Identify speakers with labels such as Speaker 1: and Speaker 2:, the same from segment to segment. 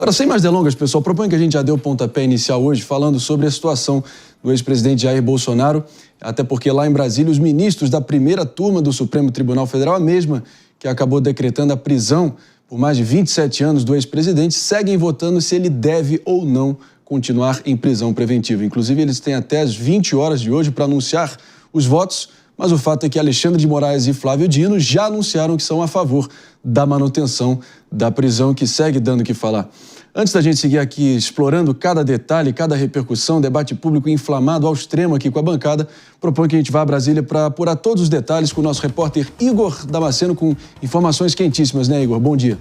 Speaker 1: Agora, sem mais delongas, pessoal, proponho que a gente já dê o pontapé inicial hoje falando sobre a situação do ex-presidente Jair Bolsonaro, até porque lá em Brasília os ministros da primeira turma do Supremo Tribunal Federal, a mesma que acabou decretando a prisão por mais de 27 anos do ex-presidente, seguem votando se ele deve ou não continuar em prisão preventiva. Inclusive, eles têm até as 20 horas de hoje para anunciar os votos, mas o fato é que Alexandre de Moraes e Flávio Dino já anunciaram que são a favor da manutenção da prisão, que segue dando o que falar. Antes da gente seguir aqui explorando cada detalhe, cada repercussão, debate público inflamado ao extremo aqui com a bancada, proponho que a gente vá a Brasília para apurar todos os detalhes com o nosso repórter Igor Damasceno, com informações quentíssimas, né, Igor? Bom dia.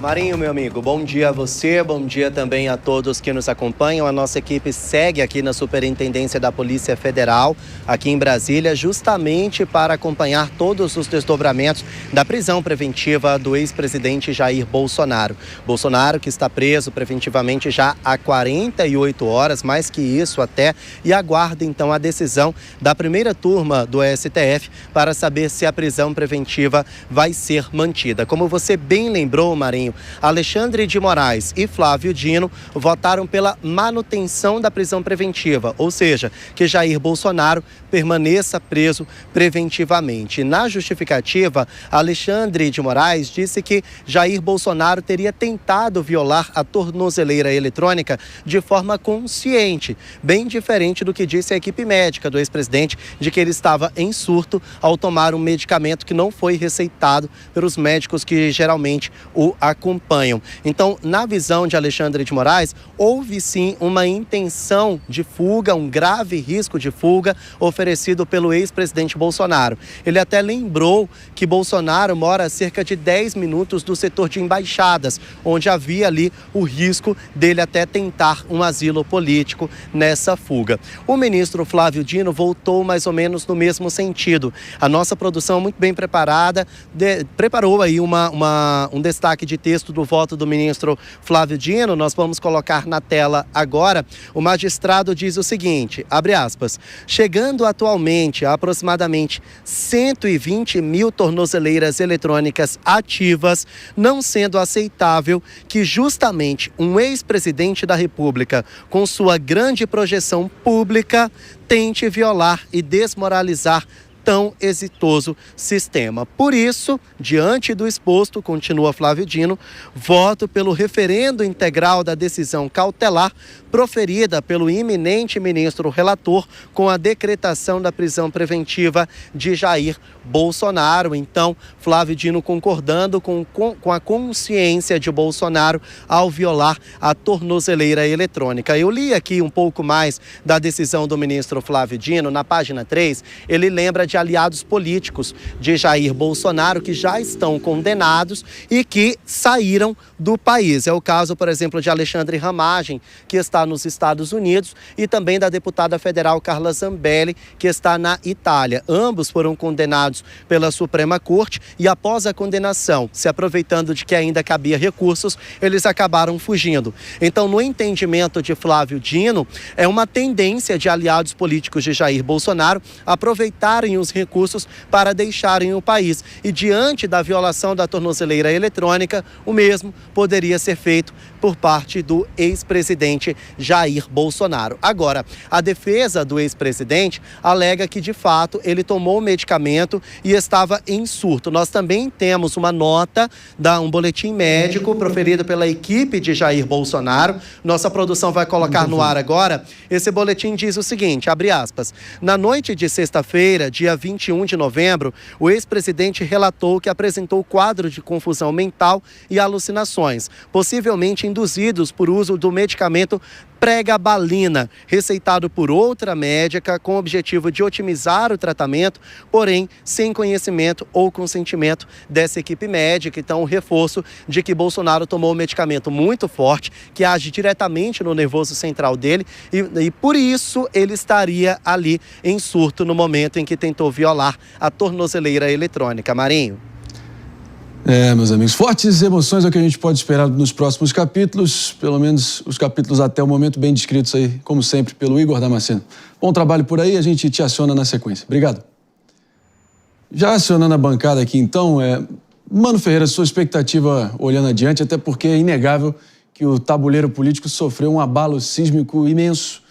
Speaker 2: Marinho, meu amigo, bom dia a você, bom dia também a todos que nos acompanham. A nossa equipe segue aqui na Superintendência da Polícia Federal, aqui em Brasília, justamente para acompanhar todos os desdobramentos da prisão preventiva do ex-presidente Jair Bolsonaro. Bolsonaro, que está preso preventivamente já há 48 horas, mais que isso até, e aguarda então a decisão da primeira turma do STF para saber se a prisão preventiva vai ser mantida. Como você bem lembrou, Marinho, Alexandre de Moraes e Flávio Dino votaram pela manutenção da prisão preventiva, ou seja, que Jair Bolsonaro permaneça preso preventivamente. Na justificativa, Alexandre de Moraes disse que Jair Bolsonaro teria tentado violar a tornozeleira eletrônica de forma consciente, bem diferente do que disse a equipe médica do ex-presidente, de que ele estava em surto ao tomar um medicamento que não foi receitado pelos médicos que geralmente o acompanham. Então, na visão de Alexandre de Moraes, houve sim uma intenção de fuga, um grave risco de fuga oferecido pelo ex-presidente Bolsonaro. Ele até lembrou que Bolsonaro mora a cerca de 10 minutos do setor de embaixadas, onde havia ali o risco dele até tentar um asilo político nessa fuga. O ministro Flávio Dino voltou mais ou menos no mesmo sentido. A nossa produção, muito bem preparada, preparou aí um destaque de texto do voto do ministro Flávio Dino. Nós vamos colocar na tela agora. O magistrado diz o seguinte, abre aspas, chegando atualmente a aproximadamente 120 mil tornozeleiras eletrônicas ativas, não sendo aceitável que justamente um ex-presidente da República, com sua grande projeção pública, tente violar e desmoralizar tão exitoso sistema. Por isso, diante do exposto, continua Flávio Dino, voto pelo referendo integral da decisão cautelar proferida pelo iminente ministro relator com a decretação da prisão preventiva de Jair Bolsonaro. Então, Flávio Dino concordando com a consciência de Bolsonaro ao violar a tornozeleira eletrônica. Eu li aqui um pouco mais da decisão do ministro Flávio Dino, na página 3, ele lembra de aliados políticos de Jair Bolsonaro que já estão condenados e que saíram do país. É o caso, por exemplo, de Alexandre Ramagem, que está nos Estados Unidos, e também da deputada federal Carla Zambelli, que está na Itália. Ambos foram condenados pela Suprema Corte e, após a condenação, se aproveitando de que ainda cabia recursos, eles acabaram fugindo. Então, no entendimento de Flávio Dino, é uma tendência de aliados políticos de Jair Bolsonaro aproveitarem os recursos para deixarem o país. E diante da violação da tornozeleira eletrônica, o mesmo poderia ser feito por parte do ex-presidente Jair Bolsonaro. Agora, a defesa do ex-presidente alega que, de fato, ele tomou o medicamento e estava em surto. Nós também temos uma nota, um boletim médico proferido pela equipe de Jair Bolsonaro. Nossa produção vai colocar no ar agora. Esse boletim diz o seguinte, abre aspas, na noite de sexta-feira, dia 21 de novembro, o ex-presidente relatou que apresentou quadro de confusão mental e alucinações, possivelmente induzidos por uso do medicamento pregabalina, receitado por outra médica com o objetivo de otimizar o tratamento, porém sem conhecimento ou consentimento dessa equipe médica. Então, o reforço de que Bolsonaro tomou um medicamento muito forte, que age diretamente no nervoso central dele e por isso ele estaria ali em surto no momento em que tentou violar a tornozeleira eletrônica. Marinho.
Speaker 1: Meus amigos, fortes emoções é o que a gente pode esperar nos próximos capítulos, pelo menos os capítulos até o momento bem descritos aí, como sempre, pelo Igor Damasceno. Bom trabalho por aí, a gente te aciona na sequência. Obrigado. Já acionando a bancada aqui então, Mano Ferreira, sua expectativa olhando adiante, até porque é inegável que o tabuleiro político sofreu um abalo sísmico imenso,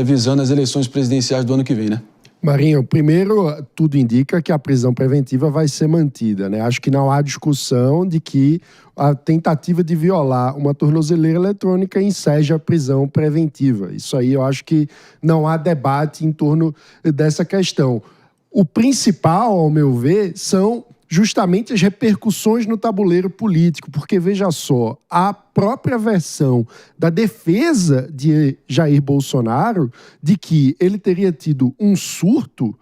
Speaker 1: visando as eleições presidenciais do ano que vem, né?
Speaker 3: Marinho, primeiro, tudo indica que a prisão preventiva vai ser mantida, né? Acho que não há discussão de que a tentativa de violar uma tornozeleira eletrônica enseja a prisão preventiva. Isso aí eu acho que não há debate em torno dessa questão. O principal, ao meu ver, são justamente as repercussões no tabuleiro político, porque, veja só, a própria versão da defesa de Jair Bolsonaro de que ele teria tido um surto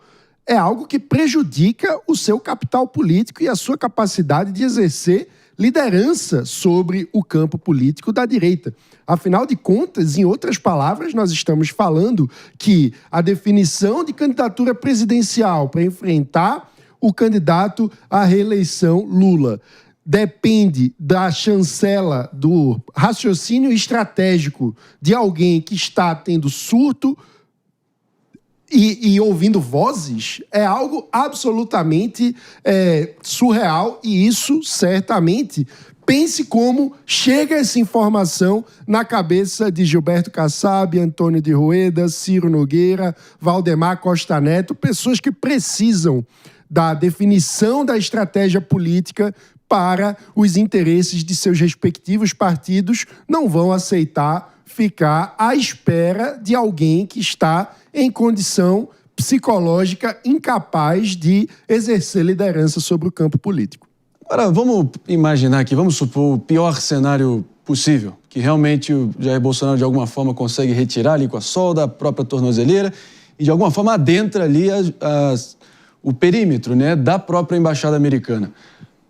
Speaker 3: é algo que prejudica o seu capital político e a sua capacidade de exercer liderança sobre o campo político da direita. Afinal de contas, em outras palavras, nós estamos falando que a definição de candidatura presidencial para enfrentar o candidato à reeleição Lula depende da chancela do raciocínio estratégico de alguém que está tendo surto e ouvindo vozes, é algo absolutamente surreal, e isso certamente, pense como chega essa informação na cabeça de Gilberto Kassab, Antônio de Rueda, Ciro Nogueira, Valdemar Costa Neto, pessoas que precisam da definição da estratégia política para os interesses de seus respectivos partidos, não vão aceitar ficar à espera de alguém que está em condição psicológica incapaz de exercer liderança sobre o campo político.
Speaker 1: Agora, vamos imaginar aqui, vamos supor o pior cenário possível, que realmente o Jair Bolsonaro de alguma forma consegue retirar ali com a solda a própria tornozeleira e de alguma forma adentra ali o perímetro, né, da própria embaixada americana.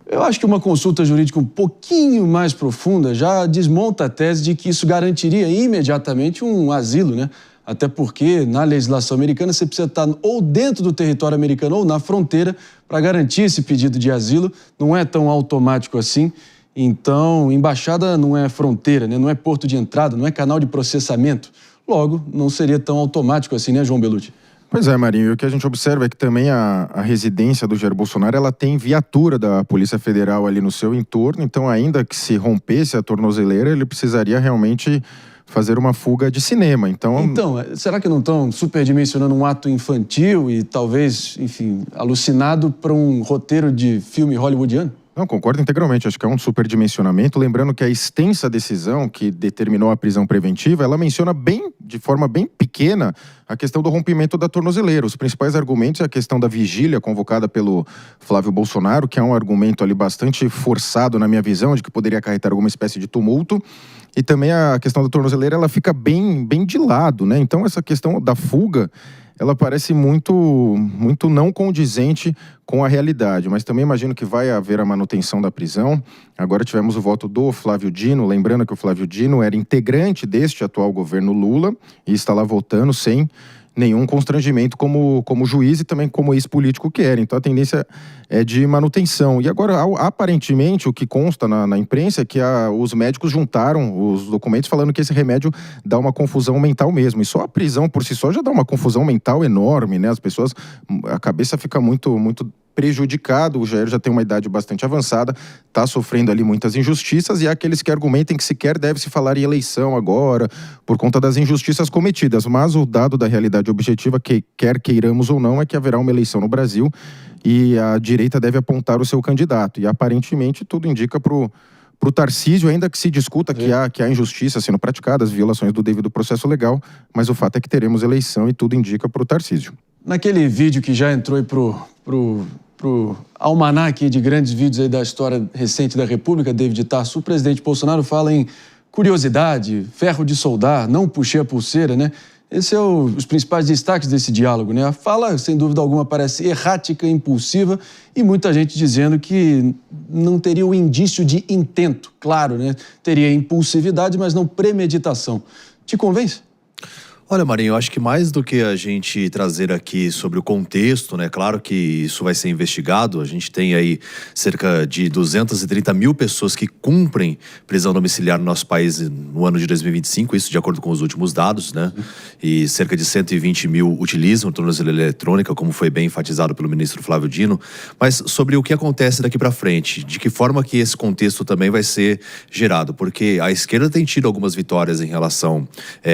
Speaker 1: Eu acho que uma consulta jurídica um pouquinho mais profunda já desmonta a tese de que isso garantiria imediatamente um asilo, né? Até porque na legislação americana você precisa estar ou dentro do território americano ou na fronteira para garantir esse pedido de asilo. Não é tão automático assim. Então, embaixada não é fronteira, né? Não é porto de entrada, não é canal de processamento. Logo, não seria tão automático assim, né, João Belucci?
Speaker 4: Pois é, Marinho, e o que a gente observa é que também a residência do Jair Bolsonaro, ela tem viatura da Polícia Federal ali no seu entorno, então ainda que se rompesse a tornozeleira, ele precisaria realmente fazer uma fuga de cinema. Então,
Speaker 1: será que não estão superdimensionando um ato infantil e talvez, enfim, alucinado para um roteiro de filme hollywoodiano?
Speaker 4: Não, concordo integralmente, acho que é um superdimensionamento. Lembrando que a extensa decisão que determinou a prisão preventiva, ela menciona de forma bem pequena, a questão do rompimento da tornozeleira. Os principais argumentos é a questão da vigília convocada pelo Flávio Bolsonaro, que é um argumento ali bastante forçado na minha visão, de que poderia acarretar alguma espécie de tumulto. E também a questão da tornozeleira, ela fica bem de lado, né? Então essa questão da fuga, ela parece muito não condizente com a realidade, mas também imagino que vai haver a manutenção da prisão. Agora tivemos o voto do Flávio Dino, lembrando que o Flávio Dino era integrante deste atual governo Lula e está lá votando sem nenhum constrangimento como juiz e também como ex-político que era. Então a tendência é de manutenção. E agora, aparentemente, o que consta na imprensa é que os médicos juntaram os documentos falando que esse remédio dá uma confusão mental mesmo. E só a prisão por si só já dá uma confusão mental enorme, né? As pessoas, a cabeça fica muito prejudicado. O Jair já tem uma idade bastante avançada, está sofrendo ali muitas injustiças, e há aqueles que argumentem que sequer deve-se falar em eleição agora, por conta das injustiças cometidas. Mas o dado da realidade objetiva, que quer queiramos ou não, é que haverá uma eleição no Brasil e a direita deve apontar o seu candidato. E aparentemente tudo indica pro Tarcísio, ainda que se discuta que há injustiças sendo praticadas, violações do devido processo legal, mas o fato é que teremos eleição e tudo indica pro Tarcísio.
Speaker 1: Naquele vídeo que já entrou aí pro almanaque de grandes vídeos aí da história recente da República, David Tarso, o presidente Bolsonaro fala em curiosidade, ferro de soldar, não puxei a pulseira, né? Esses são os principais destaques desse diálogo, né? A fala, sem dúvida alguma, parece errática, impulsiva, e muita gente dizendo que não teria o indício de intento, claro, né? Teria impulsividade, mas não premeditação. Te convence?
Speaker 5: Olha, Marinho, eu acho que mais do que a gente trazer aqui sobre o contexto, né? Claro que isso vai ser investigado. A gente tem aí cerca de 230 mil pessoas que cumprem prisão domiciliar no nosso país no ano de 2025, isso de acordo com os últimos dados, né? E cerca de 120 mil utilizam a tornozeleira eletrônica, como foi bem enfatizado pelo ministro Flávio Dino. Mas sobre o que acontece daqui para frente, de que forma que esse contexto também vai ser gerado, porque a esquerda tem tido algumas vitórias em relação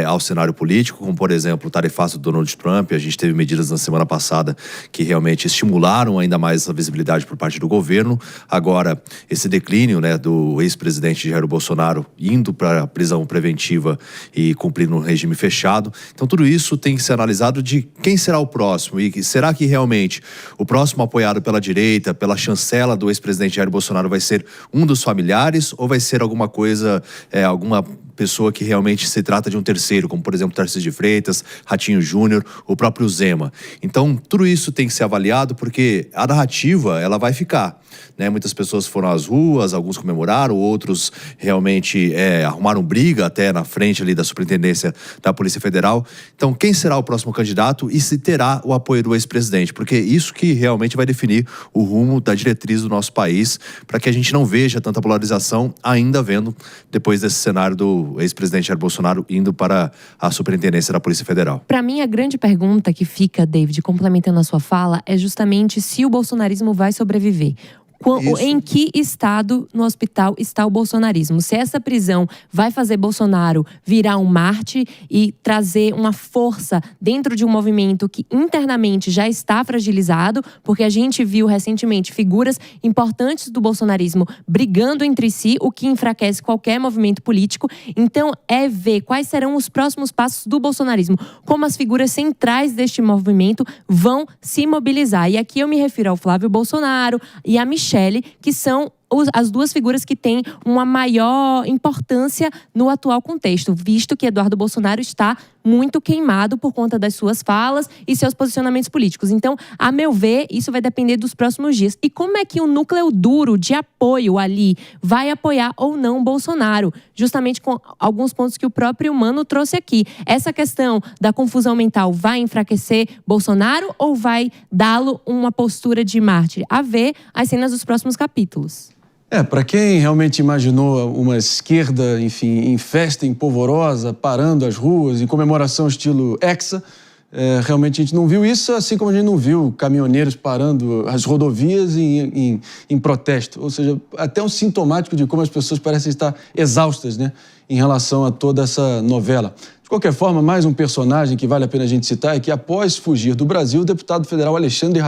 Speaker 5: ao cenário político, como por exemplo o tarifaço do Donald Trump. A gente teve medidas na semana passada que realmente estimularam ainda mais essa visibilidade por parte do governo. Agora, esse declínio, né, do ex-presidente Jair Bolsonaro indo para a prisão preventiva e cumprindo um regime fechado. Então tudo isso tem que ser analisado de quem será o próximo e será que realmente o próximo apoiado pela direita, pela chancela do ex-presidente Jair Bolsonaro vai ser um dos familiares ou vai ser alguma coisa, alguma pessoa que realmente se trata de um terceiro, como por exemplo Tarcísio de Freitas, Ratinho Júnior, o próprio Zema. Então tudo isso tem que ser avaliado porque a narrativa ela vai ficar, né? Muitas pessoas foram às ruas, alguns comemoraram, outros realmente arrumaram briga até na frente ali da Superintendência da Polícia Federal. Então quem será o próximo candidato e se terá o apoio do ex-presidente? Porque isso que realmente vai definir o rumo da diretriz do nosso país, para que a gente não veja tanta polarização ainda vendo depois desse cenário do ex-presidente Jair Bolsonaro indo para a Superintendência da Polícia Federal.
Speaker 6: Para mim, a grande pergunta que fica, David, complementando a sua fala, é justamente se o bolsonarismo vai sobreviver. Em que estado no hospital está o bolsonarismo? Se essa prisão vai fazer Bolsonaro virar um Marte e trazer uma força dentro de um movimento que internamente já está fragilizado, porque a gente viu recentemente figuras importantes do bolsonarismo brigando entre si, o que enfraquece qualquer movimento político. Então, é ver quais serão os próximos passos do bolsonarismo, como as figuras centrais deste movimento vão se mobilizar. E aqui eu me refiro ao Flávio Bolsonaro e a Michelle, que são as duas figuras que têm uma maior importância no atual contexto, visto que Eduardo Bolsonaro está muito queimado por conta das suas falas e seus posicionamentos políticos. Então, a meu ver, isso vai depender dos próximos dias. E como é que o núcleo duro de apoio ali vai apoiar ou não Bolsonaro? Justamente com alguns pontos que o próprio Mano trouxe aqui. Essa questão da confusão mental vai enfraquecer Bolsonaro ou vai dá-lo uma postura de mártir? A ver as cenas dos próximos capítulos.
Speaker 1: Para quem realmente imaginou uma esquerda, enfim, em festa, em polvorosa, parando as ruas, em comemoração estilo Hexa, realmente a gente não viu isso, assim como a gente não viu caminhoneiros parando as rodovias em protesto. Ou seja, até um sintomático de como as pessoas parecem estar exaustas, né, em relação a toda essa novela. De qualquer forma, mais um personagem que vale a pena a gente citar é que, após fugir do Brasil, o deputado federal Alexandre